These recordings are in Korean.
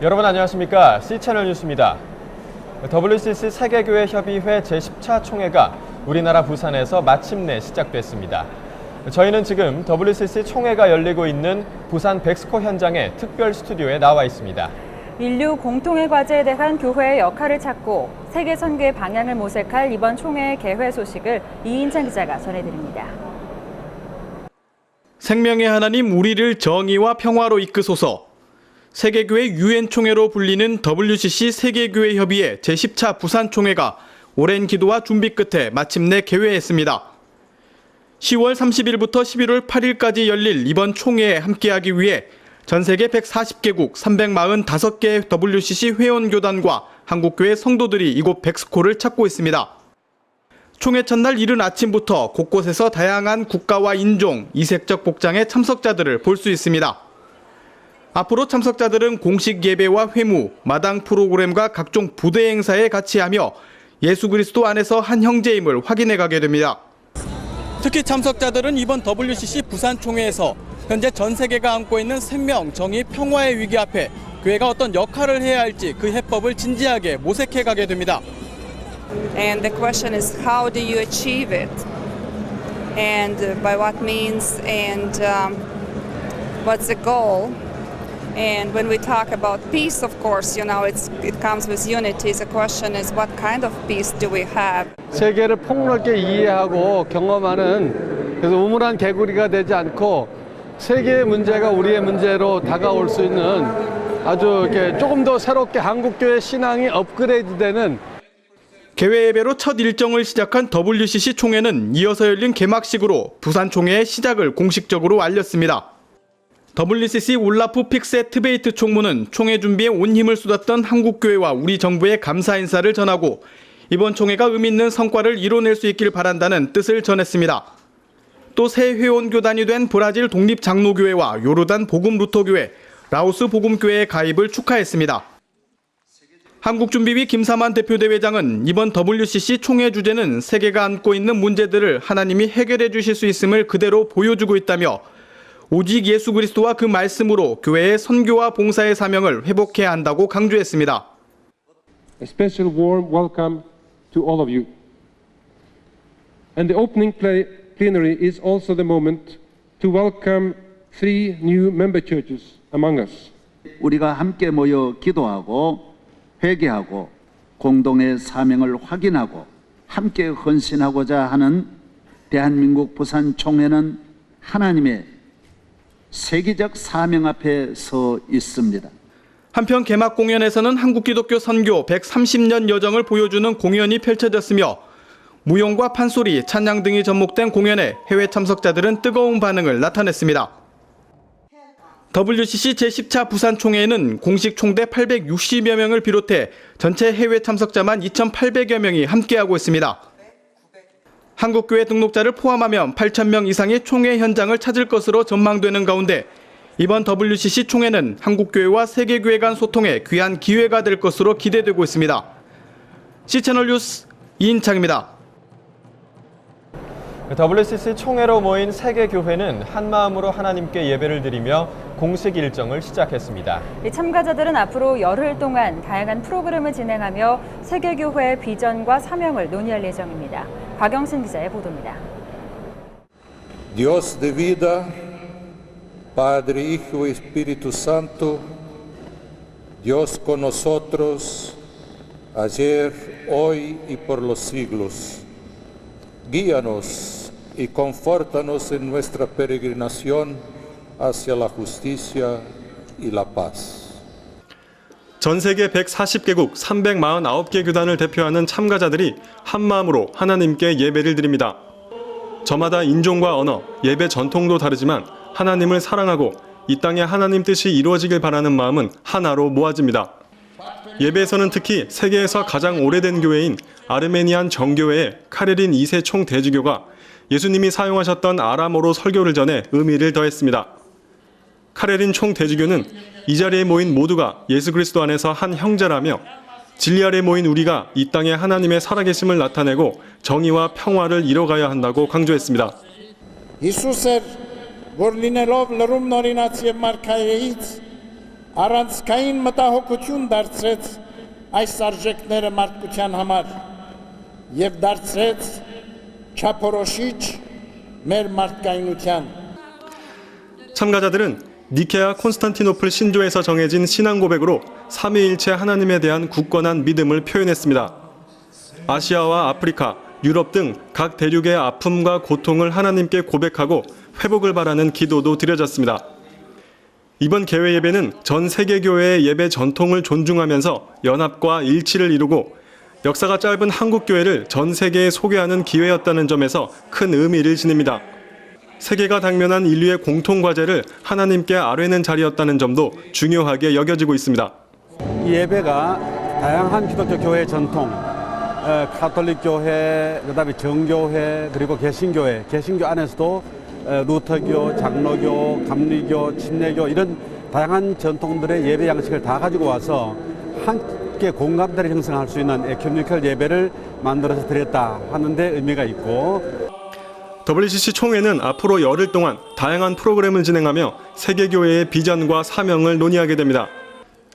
여러분 안녕하십니까? C채널 뉴스입니다. WCC 세계교회협의회 제10차 총회가 우리나라 부산에서 마침내 시작됐습니다. 저희는 지금 WCC 총회가 열리고 있는 부산 백스코 현장의 특별 스튜디오에 나와 있습니다. 인류 공통의 과제에 대한 교회의 역할을 찾고 세계 선교의 방향을 모색할 이번 총회의 개회 소식을 이인찬 기자가 전해드립니다. 생명의 하나님 우리를 정의와 평화로 이끄소서. 세계교회 유엔 총회로 불리는 WCC 세계교회협의회 제10차 부산 총회가 오랜 기도와 준비 끝에 마침내 개회했습니다. 10월 30일부터 11월 8일까지 열릴 이번 총회에 함께하기 위해 전 세계 140개국 345개의 WCC 회원교단과 한국교회 성도들이 이곳 백스코를 찾고 있습니다. 총회 첫날 이른 아침부터 곳곳에서 다양한 국가와 인종, 이색적 복장의 참석자들을 볼 수 있습니다. 앞으로 참석자들은 공식 예배와 회무, 마당 프로그램과 각종 부대 행사에 같이 하며 예수 그리스도 안에서 한 형제임을 확인해 가게 됩니다. 특히 참석자들은 이번 WCC 부산 총회에서 현재 전 세계가 안고 있는 생명, 정의, 평화의 위기 앞에 교회가 어떤 역할을 해야 할지 그 해법을 진지하게 모색해 가게 됩니다. And the question is, how do you achieve it? And by what means? And what's the goal? And when we talk about peace, of course, it comes with unity. The question is, what kind of peace do we have? 세계를 폭넓게 이해하고 경험하는 그래서 우물한 개구리가 되지 않고 세계의 문제가 우리의 문제로 다가올 수 있는 아주 이렇게 조금 더 새롭게 한국교회 신앙이 업그레이드되는 개회 예배로 첫 일정을 시작한 WCC 총회는 이어서 열린 개막식으로 부산 총회의 시작을 공식적으로 알렸습니다. WCC 올라프 픽세트베이트 총무는 총회 준비에 온 힘을 쏟았던 한국교회와 우리 정부의 감사 인사를 전하고 이번 총회가 의미 있는 성과를 이뤄낼 수 있길 바란다는 뜻을 전했습니다. 또 새 회원교단이 된 브라질 독립장로교회와 요르단 복음루터교회, 라오스 복음교회의 가입을 축하했습니다. 한국준비위 김사만 대표대회장은 이번 WCC 총회 주제는 세계가 안고 있는 문제들을 하나님이 해결해 주실 수 있음을 그대로 보여주고 있다며 오직 예수 그리스도와 그 말씀으로 교회의 선교와 봉사의 사명을 회복해야 한다고 강조했습니다. A special warm welcome to all of you. And the opening plenary is also the moment to welcome 3 new member churches among us. 우리가 함께 모여 기도하고 회개하고 공동의 사명을 확인하고 함께 헌신하고자 하는 대한민국 부산 총회는 하나님의 세계적 사명 앞에 서 있습니다. 한편 개막 공연에서는 한국기독교 선교 130년 여정을 보여주는 공연이 펼쳐졌으며 무용과 판소리, 찬양 등이 접목된 공연에 해외 참석자들은 뜨거운 반응을 나타냈습니다. WCC 제10차 부산 총회에는 공식 총대 860여 명을 비롯해 전체 해외 참석자만 2,800여 명이 함께하고 있습니다. 한국교회 등록자를 포함하면 8,000명 이상의 총회 현장을 찾을 것으로 전망되는 가운데 이번 WCC 총회는 한국교회와 세계교회 간 소통에 귀한 기회가 될 것으로 기대되고 있습니다. C채널 뉴스 이인창입니다. WCC 총회로 모인 세계교회는 한마음으로 하나님께 예배를 드리며 공식 일정을 시작했습니다. 참가자들은 앞으로 열흘 동안 다양한 프로그램을 진행하며 세계교회의 비전과 사명을 논의할 예정입니다. 박영신 기자의 보도입니다. Dios de vida, Padre, Hijo y Espíritu Santo, Dios con nosotros, ayer, hoy y por los siglos. Guíanos y confórtanos en nuestra peregrinación hacia la justicia y la paz. 전 세계 140개국 349개 교단을 대표하는 참가자들이 한마음으로 하나님께 예배를 드립니다. 저마다 인종과 언어, 예배 전통도 다르지만 하나님을 사랑하고 이 땅에 하나님 뜻이 이루어지길 바라는 마음은 하나로 모아집니다. 예배에서는 특히 세계에서 가장 오래된 교회인 아르메니안 정교회의 카레린 2세 총대주교가 예수님이 사용하셨던 아람어로 설교를 전해 의미를 더했습니다. 카레린 총대주교는 이 자리에 모인 모두가 예수 그리스도 안에서 한 형제라며 진리 아래 모인 우리가 이 땅에 하나님의 살아계심을 나타내고 정의와 평화를 이뤄가야 한다고 강조했습니다. առանցքային մտահոգություն դարձրեց այս արժեքները մարդկության համար եւ դարձրեց չափորոշիչ մեր մարդկայնության. 참가자들은 니케아 콘스탄티노플 신조에서 정해진 신앙 고백으로 삼위일체 하나님에 대한 굳건한 믿음을 표현했습니다. 아시아와 아프리카, 유럽 등 각 대륙의 아픔과 고통을 하나님께 고백하고 회복을 바라는 기도도 드려졌습니다. 이번 개회 예배는 전 세계교회의 예배 전통을 존중하면서 연합과 일치를 이루고 역사가 짧은 한국교회를 전 세계에 소개하는 기회였다는 점에서 큰 의미를 지닙니다. 세계가 당면한 인류의 공통과제를 하나님께 아뢰는 자리였다는 점도 중요하게 여겨지고 있습니다. 이 예배가 다양한 기독교 교회 전통, 가톨릭 교회, 그다음에 정교회, 그리고 개신교회, 개신교 안에서도 루터교, 장로교, 감리교, 침례교 이런 다양한 전통들의 예배 양식을 다 가지고 와서 함께 공감대를 형성할 수 있는 에큐메니컬 예배를 만들어서 드렸다 하는 데 의미가 있고, WCC 총회는 앞으로 열흘 동안 다양한 프로그램을 진행하며 세계교회의 비전과 사명을 논의하게 됩니다.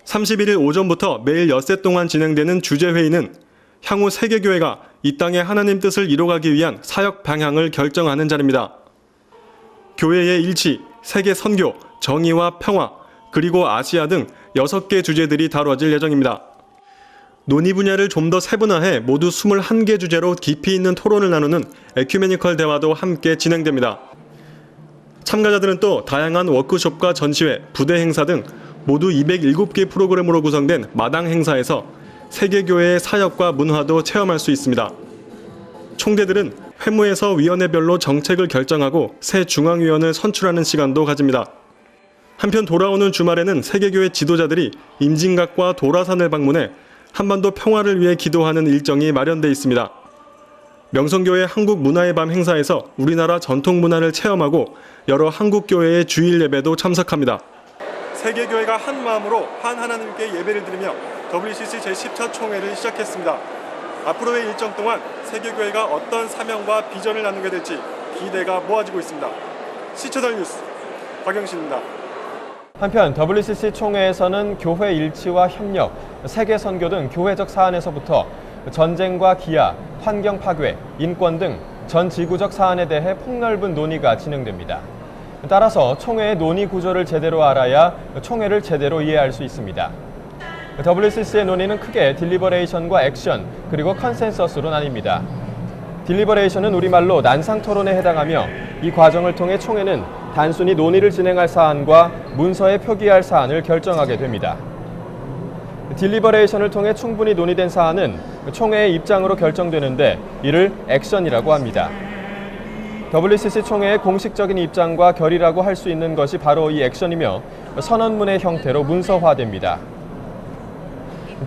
31일 오전부터 매일 엿새 동안 진행되는 주제회의는 향후 세계교회가 이 땅의 하나님 뜻을 이뤄가기 위한 사역 방향을 결정하는 자리입니다. 교회의 일치, 세계 선교, 정의와 평화, 그리고 아시아 등 6개 주제들이 다뤄질 예정입니다. 논의 분야를 좀 더 세분화해 모두 21개 주제로 깊이 있는 토론을 나누는 에큐메니컬 대화도 함께 진행됩니다. 참가자들은 또 다양한 워크숍과 전시회, 부대 행사 등 모두 207개 프로그램으로 구성된 마당 행사에서 세계교회의 사역과 문화도 체험할 수 있습니다. 총대들은 회무에서 위원회별로 정책을 결정하고 새 중앙위원을 선출하는 시간도 가집니다. 한편 돌아오는 주말에는 세계교회 지도자들이 임진각과 도라산을 방문해 한반도 평화를 위해 기도하는 일정이 마련돼 있습니다. 명성교회 한국문화의 밤 행사에서 우리나라 전통 문화를 체험하고 여러 한국교회의 주일 예배도 참석합니다. 세계교회가 한 마음으로 한 하나님께 예배를 드리며 WCC 제10차 총회를 시작했습니다. 앞으로의 일정 동안 세계교회가 어떤 사명과 비전을 나누게 될지 기대가 모아지고 있습니다. 시초덜 뉴스 박영신입니다. 한편 WCC 총회에서는 교회 일치와 협력, 세계 선교 등 교회적 사안에서부터 전쟁과 기아, 환경 파괴, 인권 등 전 지구적 사안에 대해 폭넓은 논의가 진행됩니다. 따라서 총회의 논의 구조를 제대로 알아야 총회를 제대로 이해할 수 있습니다. WCC의 논의는 크게 딜리버레이션과 액션, 그리고 컨센서스로 나뉩니다. 딜리버레이션은 우리말로 난상 토론에 해당하며 이 과정을 통해 총회는 단순히 논의를 진행할 사안과 문서에 표기할 사안을 결정하게 됩니다. 딜리버레이션을 통해 충분히 논의된 사안은 총회의 입장으로 결정되는데 이를 액션이라고 합니다. WCC 총회의 공식적인 입장과 결의라고 할 수 있는 것이 바로 이 액션이며 선언문의 형태로 문서화됩니다.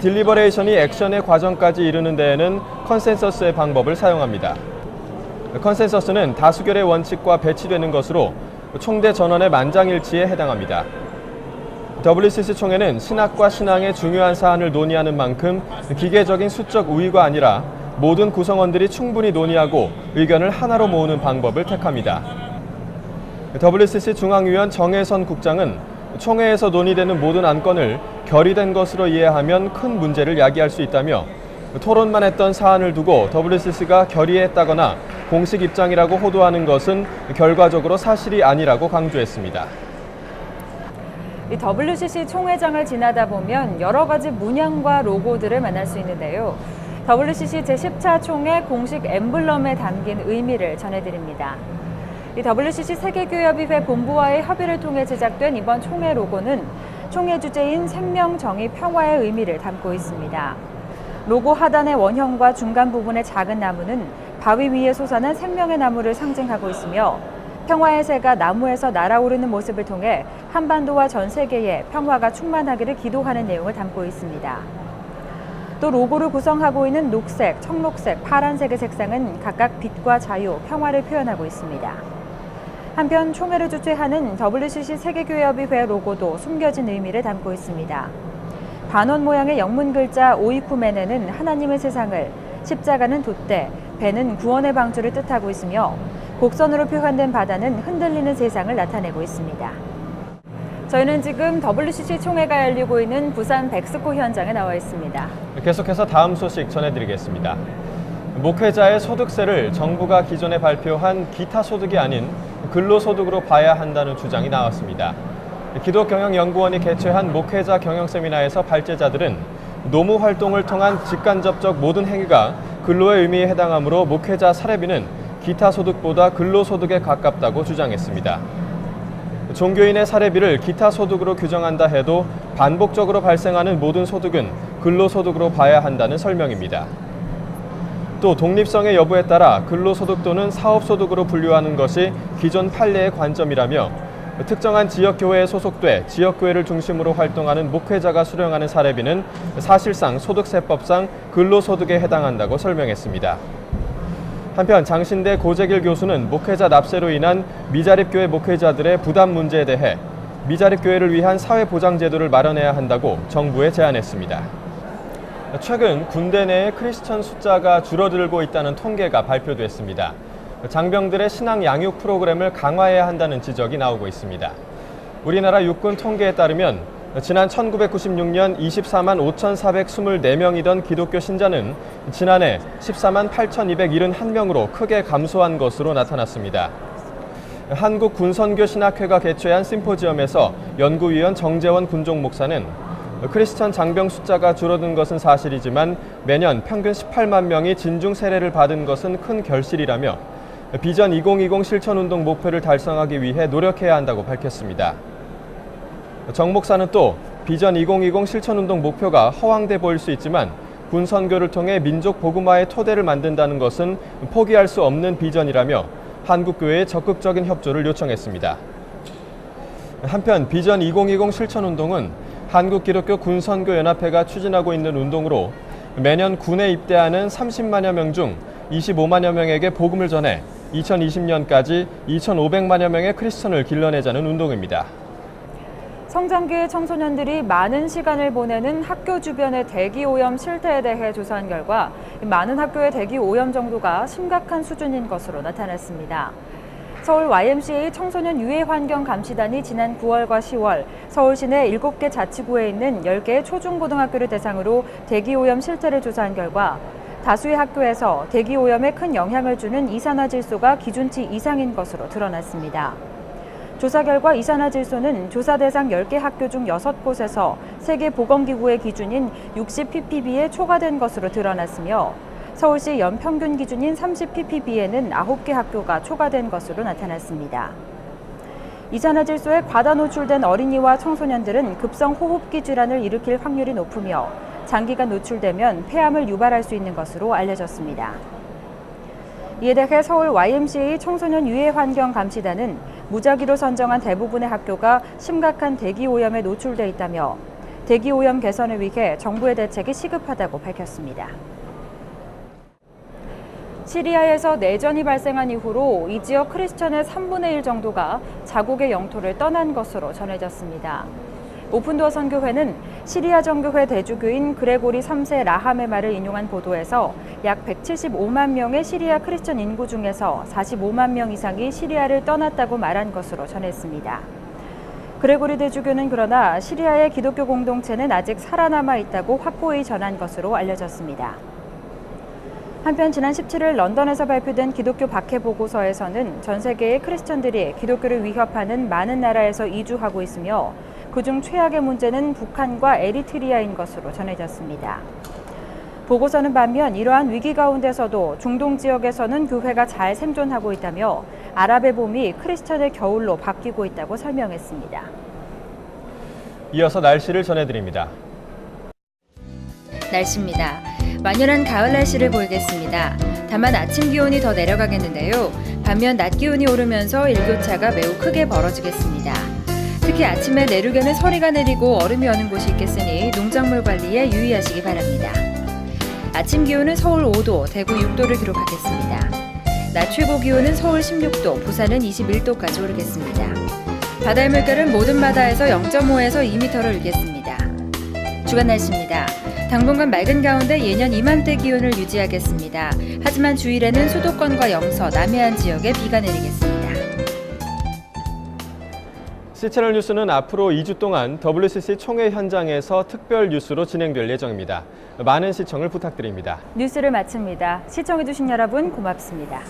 딜리버레이션이 액션의 과정까지 이르는 데에는 컨센서스의 방법을 사용합니다. 컨센서스는 다수결의 원칙과 배치되는 것으로 총대 전원의 만장일치에 해당합니다. WCC 총회는 신학과 신앙의 중요한 사안을 논의하는 만큼 기계적인 수적 우위가 아니라 모든 구성원들이 충분히 논의하고 의견을 하나로 모으는 방법을 택합니다. WCC 중앙위원 정혜선 국장은 총회에서 논의되는 모든 안건을 결의된 것으로 이해하면 큰 문제를 야기할 수 있다며 토론만 했던 사안을 두고 WCC가 결의했다거나 공식 입장이라고 호도하는 것은 결과적으로 사실이 아니라고 강조했습니다. 이 WCC 총회장을 지나다 보면 여러 가지 문양과 로고들을 만날 수 있는데요. WCC 제10차 총회 공식 엠블럼에 담긴 의미를 전해드립니다. 이 WCC 세계교회협의회 본부와의 협의를 통해 제작된 이번 총회 로고는 총회 주제인 생명, 정의, 평화의 의미를 담고 있습니다. 로고 하단의 원형과 중간 부분의 작은 나무는 바위 위에 솟아난 생명의 나무를 상징하고 있으며 평화의 새가 나무에서 날아오르는 모습을 통해 한반도와 전 세계에 평화가 충만하기를 기도하는 내용을 담고 있습니다. 또 로고를 구성하고 있는 녹색, 청록색, 파란색의 색상은 각각 빛과 자유, 평화를 표현하고 있습니다. 한편 총회를 주최하는 WCC 세계교회협의회 로고도 숨겨진 의미를 담고 있습니다. 반원 모양의 영문 글자 오이쿠메네는 하나님의 세상을, 십자가는 돛대, 배는 구원의 방주를 뜻하고 있으며 곡선으로 표현된 바다는 흔들리는 세상을 나타내고 있습니다. 저희는 지금 WCC 총회가 열리고 있는 부산 백스코 현장에 나와 있습니다. 계속해서 다음 소식 전해드리겠습니다. 목회자의 소득세를 정부가 기존에 발표한 기타 소득이 아닌 근로소득으로 봐야 한다는 주장이 나왔습니다. 기독경영연구원이 개최한 목회자 경영세미나에서 발제자들은 노무 활동을 통한 직간접적 모든 행위가 근로의 의미에 해당하므로 목회자 사례비는 기타 소득보다 근로소득에 가깝다고 주장했습니다. 종교인의 사례비를 기타 소득으로 규정한다 해도 반복적으로 발생하는 모든 소득은 근로소득으로 봐야 한다는 설명입니다. 또 독립성의 여부에 따라 근로소득 또는 사업소득으로 분류하는 것이 기존 판례의 관점이라며 특정한 지역교회에 소속돼 지역교회를 중심으로 활동하는 목회자가 수령하는 사례비는 사실상 소득세법상 근로소득에 해당한다고 설명했습니다. 한편 장신대 고재길 교수는 목회자 납세로 인한 미자립교회 목회자들의 부담 문제에 대해 미자립교회를 위한 사회보장제도를 마련해야 한다고 정부에 제안했습니다. 최근 군대 내의 크리스천 숫자가 줄어들고 있다는 통계가 발표됐습니다. 장병들의 신앙 양육 프로그램을 강화해야 한다는 지적이 나오고 있습니다. 우리나라 육군 통계에 따르면 지난 1996년 24만 5,424명이던 기독교 신자는 지난해 14만 8,271명으로 크게 감소한 것으로 나타났습니다. 한국군선교신학회가 개최한 심포지엄에서 연구위원 정재원 군종 목사는 크리스천 장병 숫자가 줄어든 것은 사실이지만 매년 평균 18만 명이 진중 세례를 받은 것은 큰 결실이라며 비전 2020 실천운동 목표를 달성하기 위해 노력해야 한다고 밝혔습니다. 정 목사는 또 비전 2020 실천운동 목표가 허황돼 보일 수 있지만 군 선교를 통해 민족 복음화의 토대를 만든다는 것은 포기할 수 없는 비전이라며 한국교회의 적극적인 협조를 요청했습니다. 한편 비전 2020 실천운동은 한국기독교 군선교연합회가 추진하고 있는 운동으로 매년 군에 입대하는 30만여 명 중 25만여 명에게 복음을 전해 2020년까지 2,500만여 명의 크리스천을 길러내자는 운동입니다. 성장기의 청소년들이 많은 시간을 보내는 학교 주변의 대기 오염 실태에 대해 조사한 결과 많은 학교의 대기 오염 정도가 심각한 수준인 것으로 나타났습니다. 서울 YMCA 청소년 유해 환경 감시단이 지난 9월과 10월 서울 시내 7개 자치구에 있는 10개의 초중고등학교를 대상으로 대기 오염 실태를 조사한 결과 다수의 학교에서 대기 오염에 큰 영향을 주는 이산화질소가 기준치 이상인 것으로 드러났습니다. 조사 결과 이산화질소는 조사 대상 10개 학교 중 6곳에서 세계보건기구의 기준인 60ppb에 초과된 것으로 드러났으며 서울시 연평균 기준인 30ppb에는 9개 학교가 초과된 것으로 나타났습니다. 이산화질소에 과다 노출된 어린이와 청소년들은 급성 호흡기 질환을 일으킬 확률이 높으며 장기간 노출되면 폐암을 유발할 수 있는 것으로 알려졌습니다. 이에 대해 서울 YMCA 청소년 유해 환경 감시단은 무작위로 선정한 대부분의 학교가 심각한 대기 오염에 노출돼 있다며 대기 오염 개선을 위해 정부의 대책이 시급하다고 밝혔습니다. 시리아에서 내전이 발생한 이후로 이 지역 크리스천의 3분의 1 정도가 자국의 영토를 떠난 것으로 전해졌습니다. 오픈도어 선교회는 시리아 정교회 대주교인 그레고리 3세 라함의 말을 인용한 보도에서 약 175만 명의 시리아 크리스천 인구 중에서 45만 명 이상이 시리아를 떠났다고 말한 것으로 전했습니다. 그레고리 대주교는 그러나 시리아의 기독교 공동체는 아직 살아남아 있다고 확고히 전한 것으로 알려졌습니다. 한편 지난 17일 런던에서 발표된 기독교 박해 보고서에서는 전 세계의 크리스천들이 기독교를 위협하는 많은 나라에서 이주하고 있으며 그중 최악의 문제는 북한과 에리트리아인 것으로 전해졌습니다. 보고서는 반면 이러한 위기 가운데서도 중동 지역에서는 교회가 잘 생존하고 있다며 아랍의 봄이 크리스천의 겨울로 바뀌고 있다고 설명했습니다. 이어서 날씨를 전해드립니다. 날씨입니다. 완연한 가을 날씨를 보이겠습니다. 다만 아침 기온이 더 내려가겠는데요. 반면 낮 기온이 오르면서 일교차가 매우 크게 벌어지겠습니다. 특히 아침에 내륙에는 서리가 내리고 얼음이 어는 곳이 있겠으니 농작물 관리에 유의하시기 바랍니다. 아침 기온은 서울 5도, 대구 6도를 기록하겠습니다. 낮 최고 기온은 서울 16도, 부산은 21도까지 오르겠습니다. 바다의 물결은 모든 바다에서 0.5에서 2m를 일겠습니다. 주간 날씨입니다. 당분간 맑은 가운데 예년 이맘때 기온을 유지하겠습니다. 하지만 주일에는 수도권과 영서, 남해안 지역에 비가 내리겠습니다. C채널 뉴스는 앞으로 2주 동안 WCC 총회 현장에서 특별 뉴스로 진행될 예정입니다. 많은 시청을 부탁드립니다. 뉴스를 마칩니다. 시청해주신 여러분 고맙습니다.